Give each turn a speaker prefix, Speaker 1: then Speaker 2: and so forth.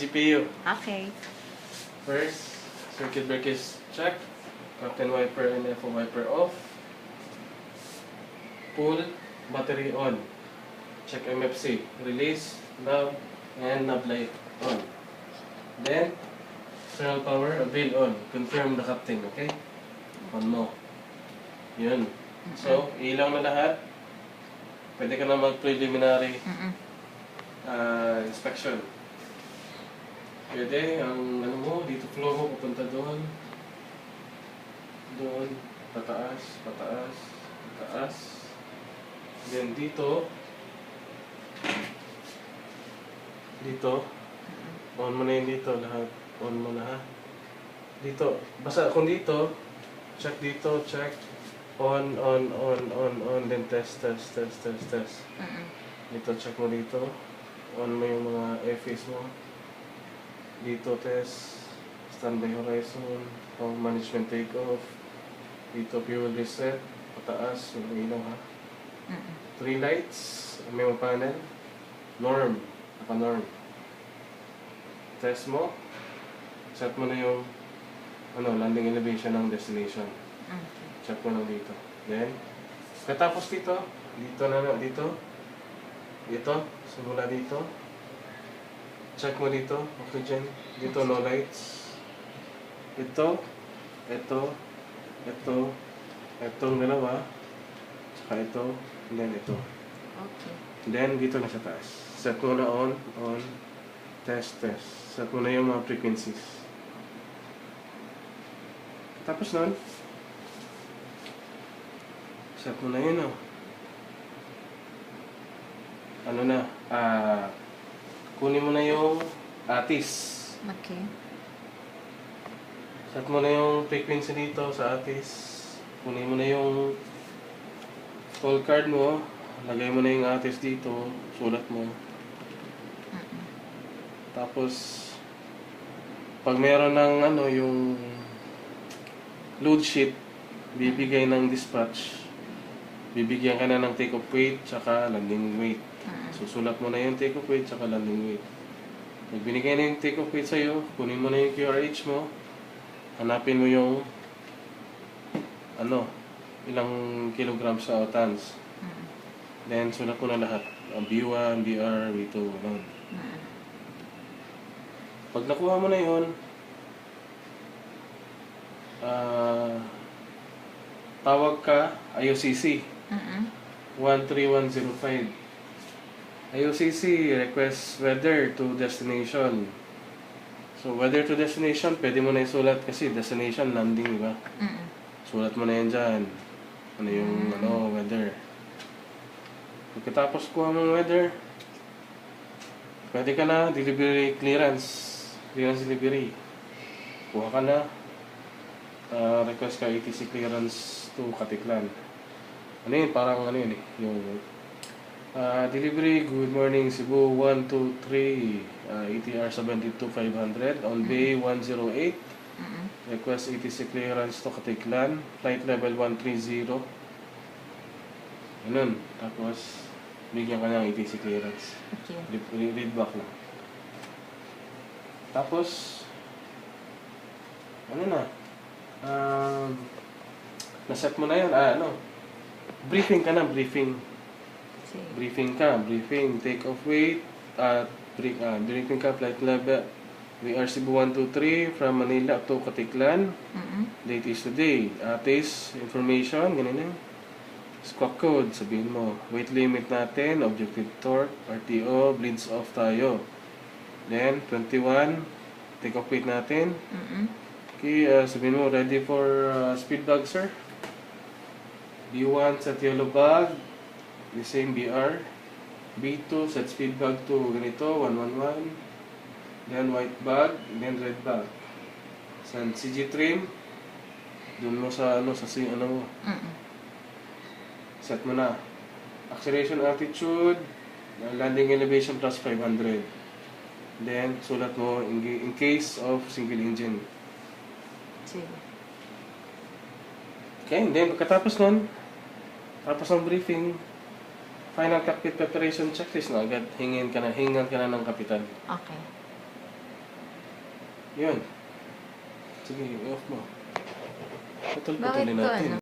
Speaker 1: CPU.
Speaker 2: Okay.
Speaker 1: First, circuit breakers check. Captain wiper and FO wiper off. Pull, battery on. Check MFC. Release, knob, and knob light on. Then, external power, avail on. Confirm the captain, okay? On mo. Yun. So, ilaw na lahat. Pwede ka na mag-preliminary inspection. Pwede, ang ano mo, dito flow mo, pupunta doon. Doon, pataas, pataas, pataas. Then dito, on mo na yun dito, lahat. On mo na ha. Dito, basta kung dito, check dito, check. On, then test. Dito, check mo dito. On mo yung mga FAs mo. Dito, test. Standby horizon. Power management takeoff. Dito, fuel reset. Pataas, yung ilaw ha. 3 lights. May mga panel. Norm. Naka-norm. Test mo. Set mo na yung landing elevation ng destination. Check mo lang dito. Then, katapos dito dito, simula dito. Check mo dito, oxygen. Dito, no lights. Itong dalawa. Tsaka ito, and then ito.
Speaker 2: Okay.
Speaker 1: Then, dito na sa taas. Set mo na on, test. Set mo na yung mga frequencies. Tapos nun, set mo na yun, kunin mo na yung ATIS.
Speaker 2: Okay.
Speaker 1: Set mo na yung frequency dito sa ATIS. Kunin mo na yung call card mo. Lagay mo na yung ATIS dito. Sulat mo. Tapos, pag meron ng yung load sheet, bibigay ng dispatch. Bibigyan ka na ng take-off weight tsaka landing weight. Susulat mo na yung take-off weight tsaka landing weight. Pag binigay na yung take-off weight sa'yo, kunin mo na yung QRH mo. Hanapin mo yung ilang kilograms sa tons. Then, sulat mo na lahat. B1, BR, B2, ganun. Pag nakuha mo na yun, tawag ka, IOCC. 13105. IOCC request weather to destination. So, weather to destination, pwede mo na isulat kasi destination, landing, di ba? Sulat mo na yan dyan. Ano yung weather. Pagkatapos kuha mo weather, pwede ka na delivery clearance delivery. Kuha ka na. Request ka ATC clearance to Katiklan. Parang yung delivery, good morning Cebu 123, ATR 72500 on Bay 108. Request ATC clearance to Katiklan, flight level 130. Ganun. Tapos, bigyan ka ng ATC clearance.
Speaker 2: Okay.
Speaker 1: Read back lang. Tapos, naset mo na yun. Briefing ka na, briefing. Briefing, take off weight, briefing ka, flight level. We are Cebu 123 from Manila to Katiklan. Date is today. ATIS information, ganun. Squawk code, sabihin mo. Weight limit natin, objective torque, RTO, bleeds off tayo. Then, 21, take off weight natin. Okay, sabihin mo, ready for speed bag, sir? B1, set yellow bag. The same BR. B2, set speed bag to ganito, 111. Then white bag, then red bag. Send CG trim. Doon mo sa set mo na. Acceleration altitude, landing elevation plus 500. Then, sulat mo in case of single engine.
Speaker 2: Sige.
Speaker 1: Okay, and then pagkatapos nun, tapos ng briefing, final cockpit preparation checklist na agad. Hingan ka na ng kapitan.
Speaker 2: Okay.
Speaker 1: Yun. Sige, i-off mo.
Speaker 2: Bakit
Speaker 1: Putol-putulin
Speaker 2: to,
Speaker 1: natin.
Speaker 2: ano?